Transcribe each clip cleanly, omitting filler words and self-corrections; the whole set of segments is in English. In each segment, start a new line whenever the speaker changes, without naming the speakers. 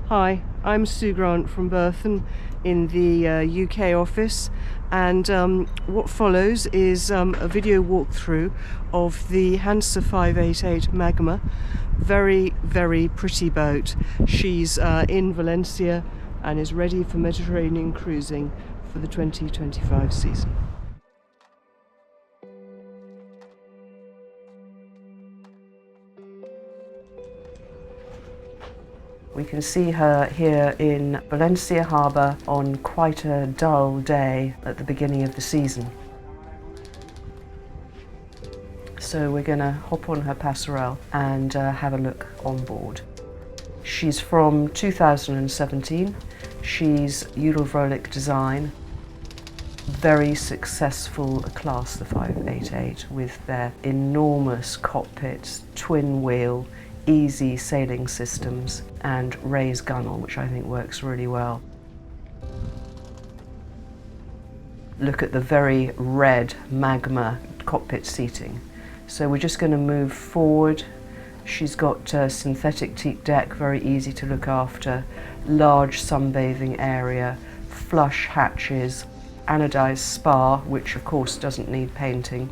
Hi, I'm Sue Grant from Berthon in the UK office, and what follows is a video walkthrough of the Hanse 588 MAGMA. Very, very pretty boat. She's in Valencia and is ready for Mediterranean cruising for the 2025 season. We can see her here in Valencia harbour on quite a dull day at the beginning of the season. So we're going to hop on her passerelle and have a look on board. She's from 2017. She's Judel Vrolijk design. Very successful class, the 588, with their enormous cockpits, twin wheel, easy sailing systems and raised gunnel, which I think works really well. Look at the very red MAGMA cockpit seating. So we're just going to move forward. She's got a synthetic teak deck, very easy to look after, large sunbathing area, flush hatches, anodized spar, which of course doesn't need painting.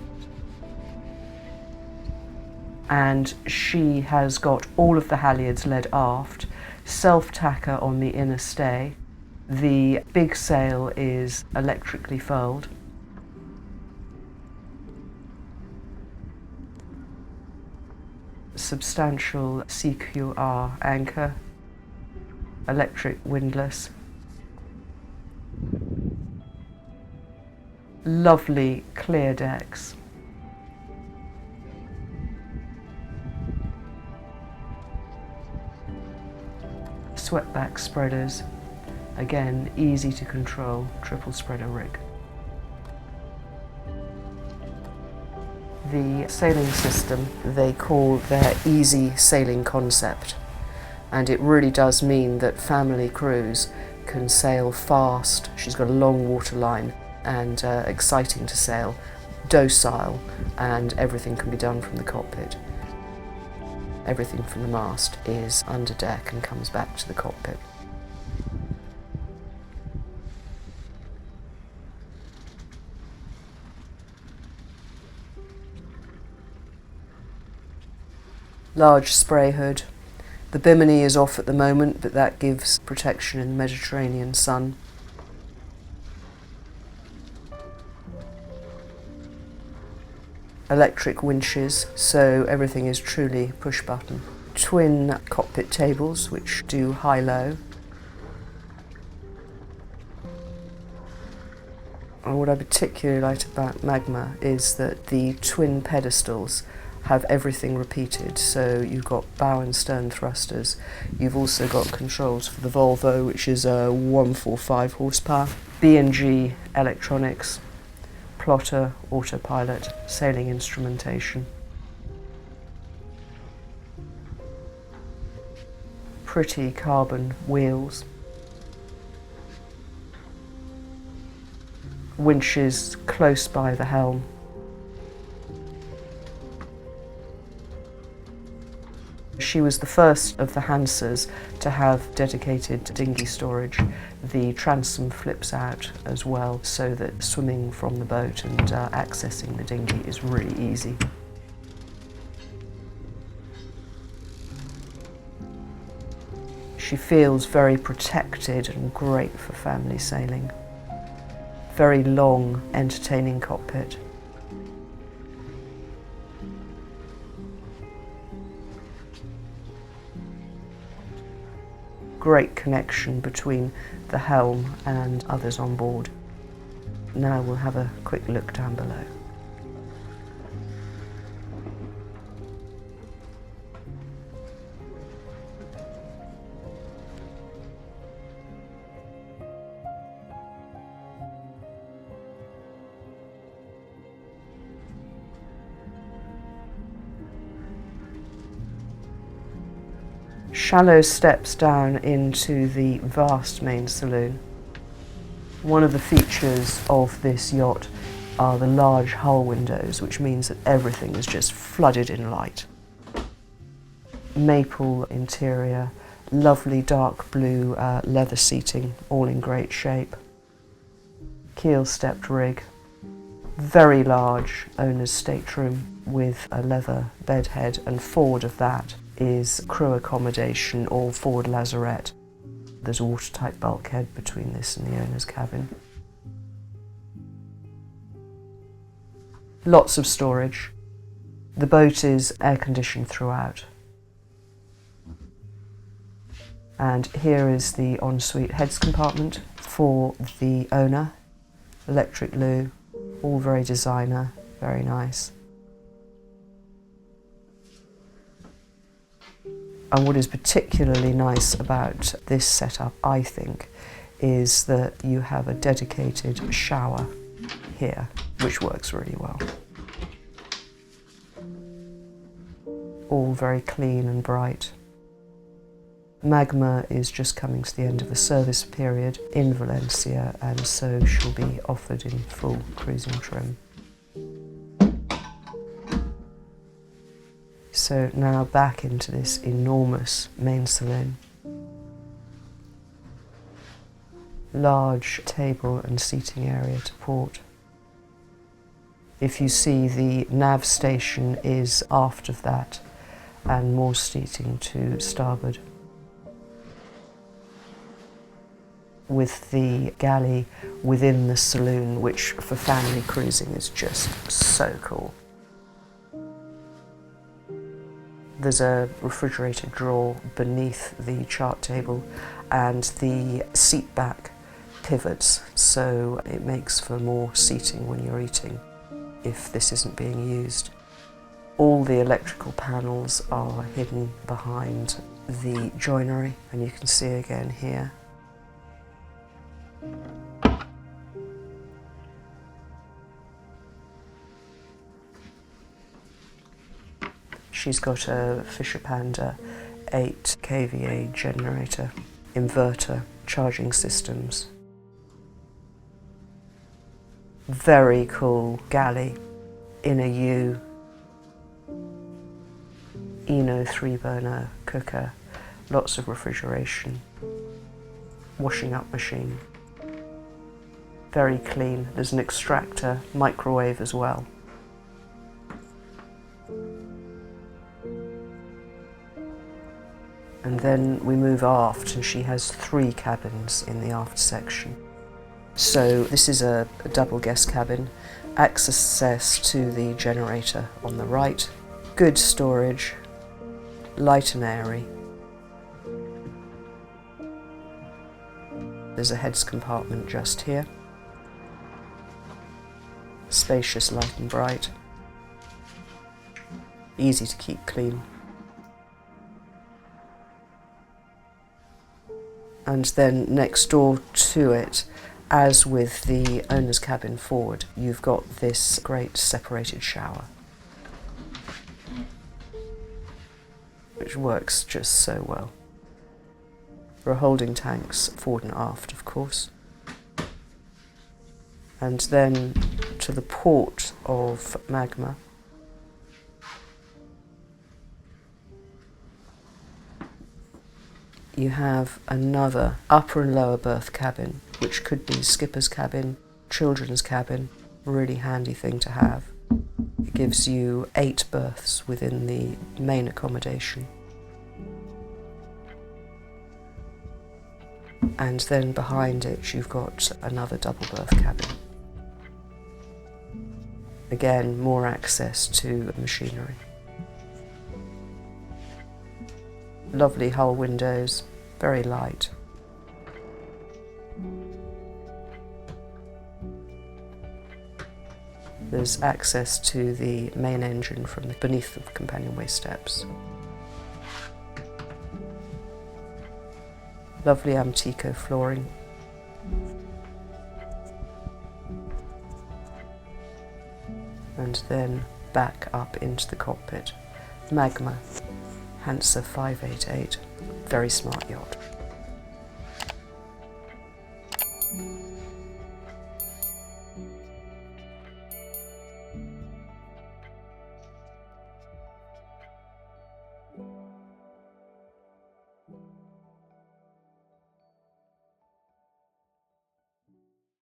And she has got all of the halyards led aft, self-tacker on the inner stay. The big sail is electrically furled. Substantial CQR anchor, electric windlass. Lovely clear decks. Sweatback spreaders, again easy to control, triple spreader rig. The sailing system they call their easy sailing concept, and it really does mean that family crews can sail fast. She's got a long water line and exciting to sail, docile, and everything can be done from the cockpit. Everything from the mast is under deck and comes back to the cockpit. Large spray hood. The bimini is off at the moment, but that gives protection in the Mediterranean sun. Electric winches, so everything is truly push button. Twin cockpit tables which do high-low. And what I particularly like about MAGMA is that the twin pedestals have everything repeated, so you've got bow and stern thrusters. You've also got controls for the Volvo, which is a 145 horsepower, B&G electronics, plotter, autopilot, sailing instrumentation. Pretty carbon wheels. Winches close by the helm. She was the first of the Hanses to have dedicated dinghy storage. The transom flips out as well, so that swimming from the boat and accessing the dinghy is really easy. She feels very protected and great for family sailing. Very long, entertaining cockpit. Great connection between the helm and others on board. Now we'll have a quick look down below. Shallow steps down into the vast main saloon. One of the features of this yacht are the large hull windows, which means that everything is just flooded in light. Maple interior, Lovely dark blue leather seating, all in great shape. Keel stepped rig. Very large owner's stateroom with a leather bedhead, and forward of that is crew accommodation or forward lazarette. There's a watertight bulkhead between this and the owner's cabin. Lots of storage. The boat is air conditioned throughout. And here is the ensuite heads compartment for the owner. Electric loo, all very designer, very nice. And what is particularly nice about this setup, I think, is that you have a dedicated shower here, which works really well. All very clean and bright. MAGMA is just coming to the end of the service period in Valencia, and so she'll be offered in full cruising trim. So now back into this enormous main saloon. Large table and seating area to port. If you see, the nav station is aft of that, and more seating to starboard. With the galley within the saloon, which for family cruising is just so cool. There's a refrigerated drawer beneath the chart table, and the seat back pivots, so it makes for more seating when you're eating, if this isn't being used. All the electrical panels are hidden behind the joinery, and you can see again here. She's got a Fisher Panda 8 kVA generator, inverter, charging systems. Very cool galley, inner U, Eno 3-burner cooker, lots of refrigeration, washing up machine. Very clean. There's an extractor, microwave as well. And then we move aft, and she has 3 cabins in the aft section. So this is a double guest cabin, access to the generator on the right, good storage, light and airy. There's a heads compartment just here. Spacious, light and bright. Easy to keep clean. And then next door to it, as with the owner's cabin forward, you've got this great separated shower, which works just so well. There are holding tanks forward and aft, of course. And then to the port of MAGMA, you have another upper and lower berth cabin, which could be skipper's cabin, children's cabin, really handy thing to have. It gives you 8 berths within the main accommodation. And then behind it you've got another double berth cabin. Again, more access to machinery. Lovely hull windows, very light. There's access to the main engine from beneath the companionway steps. Lovely Amtico flooring. And then back up into the cockpit. MAGMA, Hanse 588, very smart yacht.